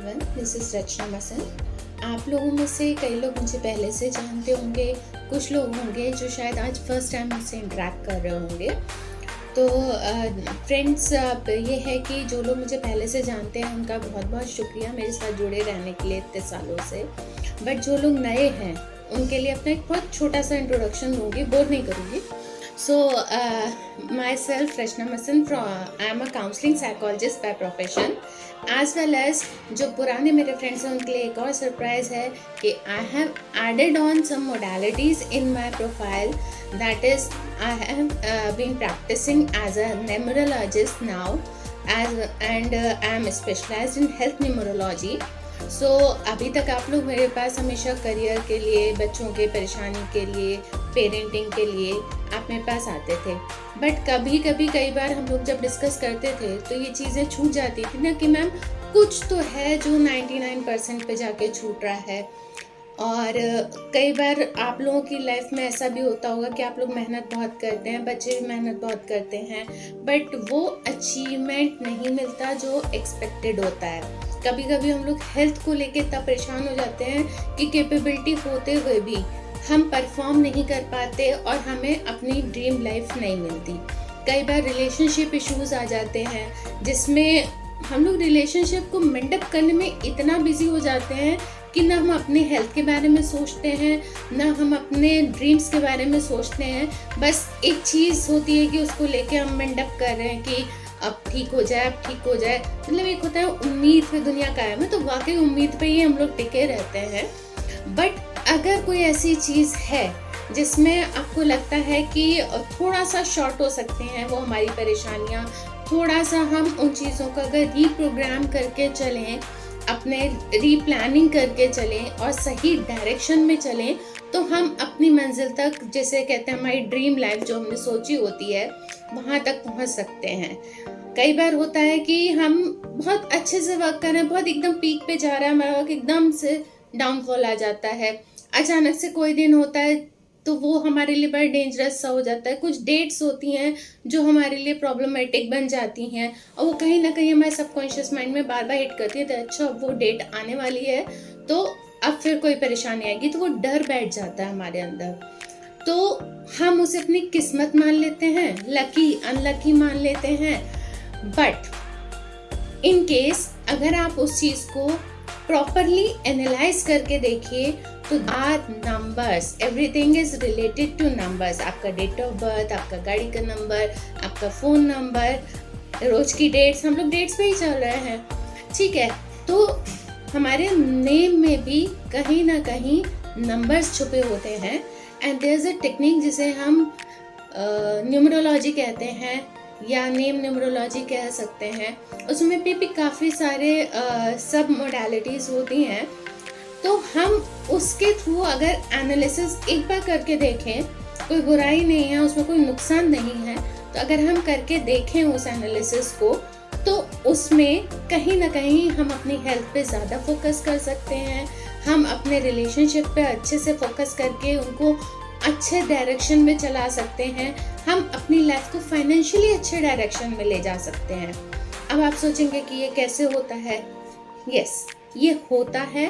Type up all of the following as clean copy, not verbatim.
Everyone, this is रचना मसन। आप लोगों में से कई लोग मुझे पहले से जानते होंगे, कुछ लोग होंगे जो शायद आज फर्स्ट टाइम मुझसे इंटरेक्ट कर रहे होंगे। तो फ्रेंड्स, अब ये है कि जो लोग मुझे पहले से जानते हैं उनका बहुत बहुत शुक्रिया मेरे साथ जुड़े रहने के लिए इतने सालों से। बट जो लोग नए हैं उनके लिए अपना एक बहुत छोटा सा इंट्रोडक्शन दूंगी, बोर नहीं करूँगी। So, myself Rachna Masan, I am a counseling psychologist by profession, as well as जो पुराने मेरे फ्रेंड्स हैं उनके लिए एक और सरप्राइज है कि I have added on some modalities in my profile. That is, I have been practicing as a numerologist now, and I am specialized in health numerology. सो अभी तक आप लोग मेरे पास हमेशा करियर के लिए, बच्चों के परेशानी के लिए, पेरेंटिंग के लिए आप मेरे पास आते थे। बट कई बार हम लोग जब डिस्कस करते थे तो ये चीज़ें छूट जाती थी ना कि मैम कुछ तो है जो 99% पे जाके छूट रहा है। और कई बार आप लोगों की लाइफ में ऐसा भी होता होगा कि आप लोग मेहनत बहुत करते हैं, बच्चे भी मेहनत बहुत करते हैं, बट वो अचीवमेंट नहीं मिलता जो एक्सपेक्टेड होता है। कभी कभी हम लोग हेल्थ को लेके इतना परेशान हो जाते हैं कि कैपेबिलिटी होते हुए भी हम परफॉर्म नहीं कर पाते और हमें अपनी ड्रीम लाइफ नहीं मिलती। कई बार रिलेशनशिप इश्यूज आ जाते हैं जिसमें हम लोग रिलेशनशिप को मेंटेन करने में इतना बिजी हो जाते हैं कि ना हम अपने हेल्थ के बारे में सोचते हैं, ना हम अपने ड्रीम्स के बारे में सोचते हैं। बस एक चीज़ होती है कि उसको लेके हम मेंटेन कर रहे हैं कि अब ठीक हो जाए, अब ठीक हो जाए। मतलब एक होता है उम्मीद पे दुनिया कायम है, तो वाकई उम्मीद पे ही हम लोग टिके रहते हैं। बट अगर कोई ऐसी चीज़ है जिसमें आपको लगता है कि थोड़ा सा शॉर्ट हो सकते हैं वो हमारी परेशानियाँ, थोड़ा सा हम उन चीज़ों का अगर रीप्रोग्राम करके चलें, अपने रीप्लानिंग करके चलें और सही डायरेक्शन में चलें, तो हम अपनी मंजिल तक, जैसे कहते हैं हमारी ड्रीम लाइफ जो हमने सोची होती है, वहाँ तक पहुँच सकते हैं। कई बार होता है कि हम बहुत अच्छे से वर्क कर रहे हैं, बहुत एकदम पीक पे जा रहा है हमारा वर्क, एकदम से डाउनफॉल आ जाता है। अचानक से कोई दिन होता है तो वो हमारे लिए बड़ा डेंजरस सा हो जाता है। कुछ डेट्स होती हैं जो हमारे लिए प्रॉब्लमेटिक बन जाती हैं और वो कहीं ना कहीं हमारे सबकॉन्शियस माइंड में बार बार हिट करती है। तो अच्छा, वो डेट आने वाली है तो अब फिर कोई परेशानी आएगी, तो वो डर बैठ जाता है हमारे अंदर। तो हम उसे अपनी किस्मत मान लेते हैं, लकी अनलकी मान लेते हैं। बट इन केस अगर आप उस चीज़ को प्रॉपरली एनालाइज करके देखिए तो are numbers, everything is related to numbers. आपका डेट ऑफ बर्थ, आपका गाड़ी का नंबर, आपका फ़ोन नंबर, रोज की डेट्स, हम लोग डेट्स पे ही चल रहे हैं, ठीक है। तो हमारे नेम में भी कहीं ना कहीं नंबर्स छुपे होते हैं। And there is a technique जिसे हम न्यूमरोलॉजी कहते हैं या नेम न्यूमरोलॉजी कह सकते हैं। उसमें भी काफ़ी सारे सब मोडालिटीज़ होती हैं। तो हम उसके थ्रू अगर एनालिसिस एक बार करके देखें, कोई बुराई नहीं है, उसमें कोई नुकसान नहीं है। तो अगर हम करके देखें उस एनालिसिस को, तो उसमें कहीं ना कहीं हम अपनी हेल्थ पे ज़्यादा फोकस कर सकते हैं। हम अपने रिलेशनशिप पे अच्छे से फोकस करके उनको अच्छे डायरेक्शन में चला सकते हैं। हम अपनी लाइफ को फाइनेंशियली अच्छे डायरेक्शन में ले जा सकते हैं। अब आप सोचेंगे कि ये कैसे होता है? यस, ये होता है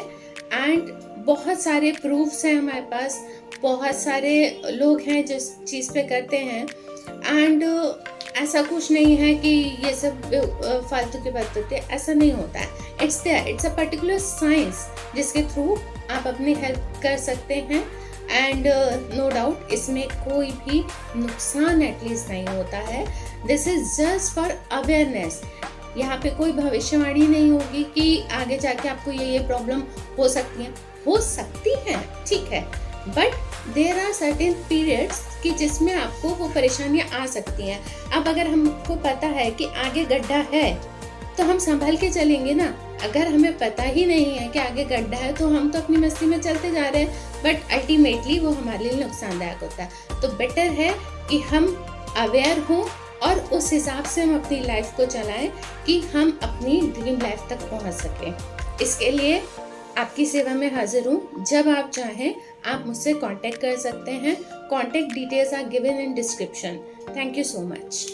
एंड बहुत सारे प्रूफ्स हैं हमारे पास, बहुत सारे लोग हैं जिस चीज़ पे करते हैं। एंड ऐसा कुछ नहीं है कि ये सब फालतू की बात होती है, ऐसा नहीं होता है। इट्स अ पर्टिकुलर साइंस जिसके थ्रू आप अपनी हेल्प कर सकते हैं। एंड नो डाउट इसमें कोई भी नुकसान एटलीस्ट नहीं होता है। This is just for awareness. यहाँ पे कोई भविष्यवाणी नहीं होगी कि आगे जाके आपको ये प्रॉब्लम हो सकती हैं, ठीक है। But there are certain periods कि जिसमें आपको वो परेशानियाँ आ सकती हैं। अब अगर हमको पता है कि आगे गड्ढा है तो हम संभल के चलेंगे ना। अगर हमें पता ही नहीं है कि आगे गड्ढा है तो हम तो अपनी मस्ती में चलते जा रहे हैं, बट अल्टीमेटली वो हमारे लिए नुकसानदायक होता है। तो बेटर है कि हम अवेयर हों और उस हिसाब से हम अपनी लाइफ को चलाएं कि हम अपनी ड्रीम लाइफ तक पहुंच सकें। इसके लिए आपकी सेवा में हाजिर हूँ। जब आप चाहें आप मुझसे कांटेक्ट कर सकते हैं। Contact details are given in description. Thank you so much.